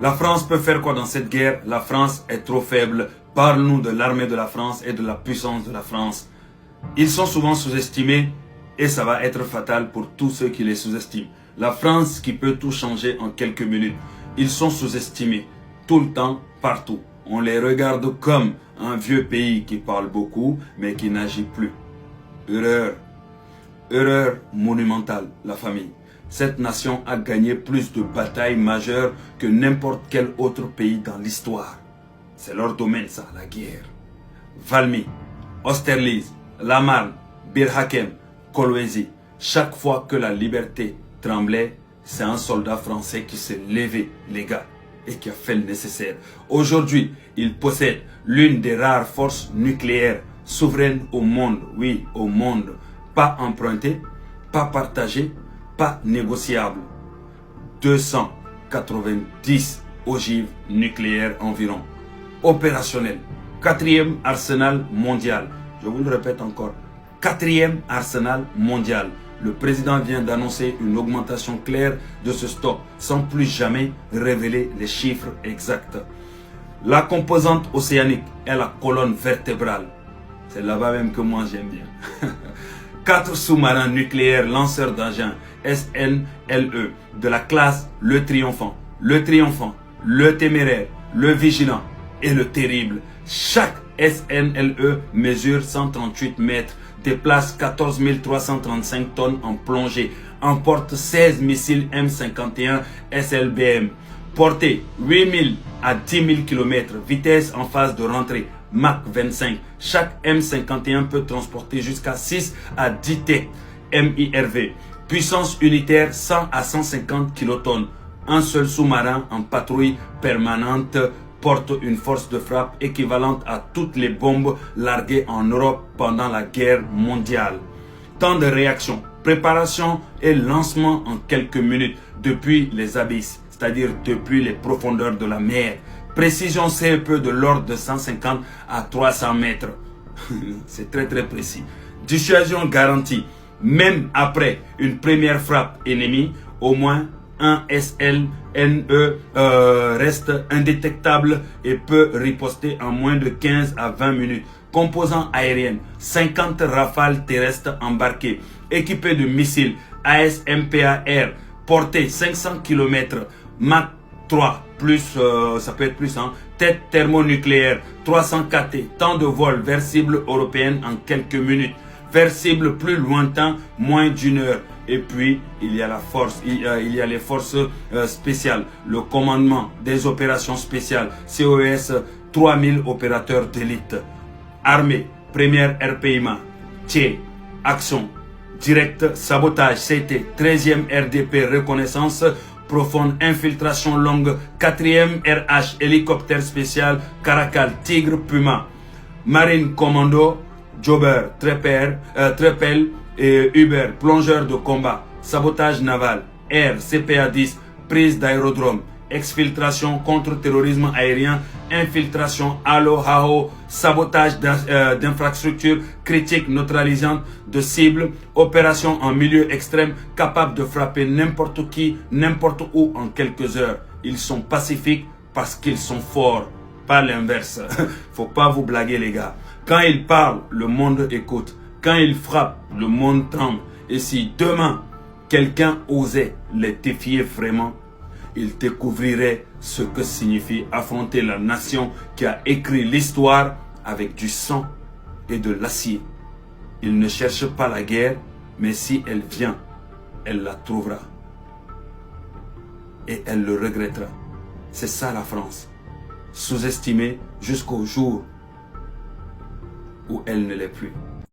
La France peut faire quoi dans cette guerre? La France est trop faible. Parle-nous de l'armée de la France et de la puissance de la France. Ils sont souvent sous-estimés et ça va être fatal pour tous ceux qui les sous-estiment. La France qui peut tout changer en quelques minutes. Ils sont sous-estimés tout le temps, partout. On les regarde comme un vieux pays qui parle beaucoup mais qui n'agit plus. Erreur. Erreur monumentale, la famille. Cette nation a gagné plus de batailles majeures que n'importe quel autre pays dans l'histoire. C'est leur domaine ça, la guerre. Valmy, Austerlitz, La Marne, Bir Hakeim, Kolwezi. Chaque fois que la liberté tremblait, c'est un soldat français qui s'est levé, les gars, et qui a fait le nécessaire. Aujourd'hui, il possède l'une des rares forces nucléaires souveraines au monde. Oui, au monde. Pas empruntée, pas partagée, pas négociable. 290 ogives nucléaires environ. Opérationnel. 4e arsenal mondial. Je vous le répète encore. 4e arsenal mondial. Le président vient d'annoncer une augmentation claire de ce stock sans plus jamais révéler les chiffres exacts. La composante océanique est la colonne vertébrale. C'est là-bas même que moi j'aime bien. 4 sous-marins nucléaires lanceurs d'engins SNLE de la classe Le Triomphant, Le Téméraire, Le Vigilant et Le Terrible. Chaque SNLE mesure 138 mètres, déplace 14 335 tonnes en plongée, emporte 16 missiles M51 SLBM, portée 8000 à 10 000 km, vitesse en phase de rentrée, Mach 25. Chaque M51 peut transporter jusqu'à 6 à 10 têtes MIRV. Puissance unitaire 100 à 150 kilotonnes. Un seul sous-marin en patrouille permanente porte une force de frappe équivalente à toutes les bombes larguées en Europe pendant la guerre mondiale. Temps de réaction, préparation et lancement en quelques minutes depuis les abysses, c'est-à-dire depuis les profondeurs de la mer. Précision CEP de l'ordre de 150 à 300 mètres. C'est très précis. Dissuasion garantie. Même après une première frappe ennemie, au moins un SLNE reste indétectable et peut riposter en moins de 15 à 20 minutes. Composants aériennes, 50 rafales terrestres embarquées, équipées de missiles ASMPAR, portée 500 km, Mach 3, plus, ça peut être plus, hein, tête thermonucléaire, 300 KT, temps de vol vers cible européenne en quelques minutes. Vers cible plus lointain, moins d'une heure. Et puis, il y a la force, il y a les forces spéciales, le commandement des opérations spéciales, COS, 3000 opérateurs d'élite. Armée, première RPIMA, TIE, action, direct, sabotage, CT, 13e RDP, reconnaissance, profonde, infiltration longue, 4e RH, hélicoptère spécial, Caracal, Tigre, Puma, Marine Commando, Jobber, Trepel et Uber, plongeur de combat, sabotage naval, air, CPA-10, prise d'aérodrome, exfiltration, contre-terrorisme aérien, infiltration, Halo, sabotage d'infrastructures critiques neutralisantes de cibles, opération en milieu extrême, capable de frapper n'importe qui, n'importe où en quelques heures. Ils sont pacifiques parce qu'ils sont forts, pas l'inverse. Faut pas vous blaguer les gars. Quand ils parlent, le monde écoute. Quand ils frappent, le monde tremble. Et si demain, quelqu'un osait les défier vraiment, il découvrirait ce que signifie affronter la nation qui a écrit l'histoire avec du sang et de l'acier. Il ne cherche pas la guerre, mais si elle vient, elle la trouvera. Et elle le regrettera. C'est ça la France. Sous-estimée jusqu'au jour où elle ne l'est plus.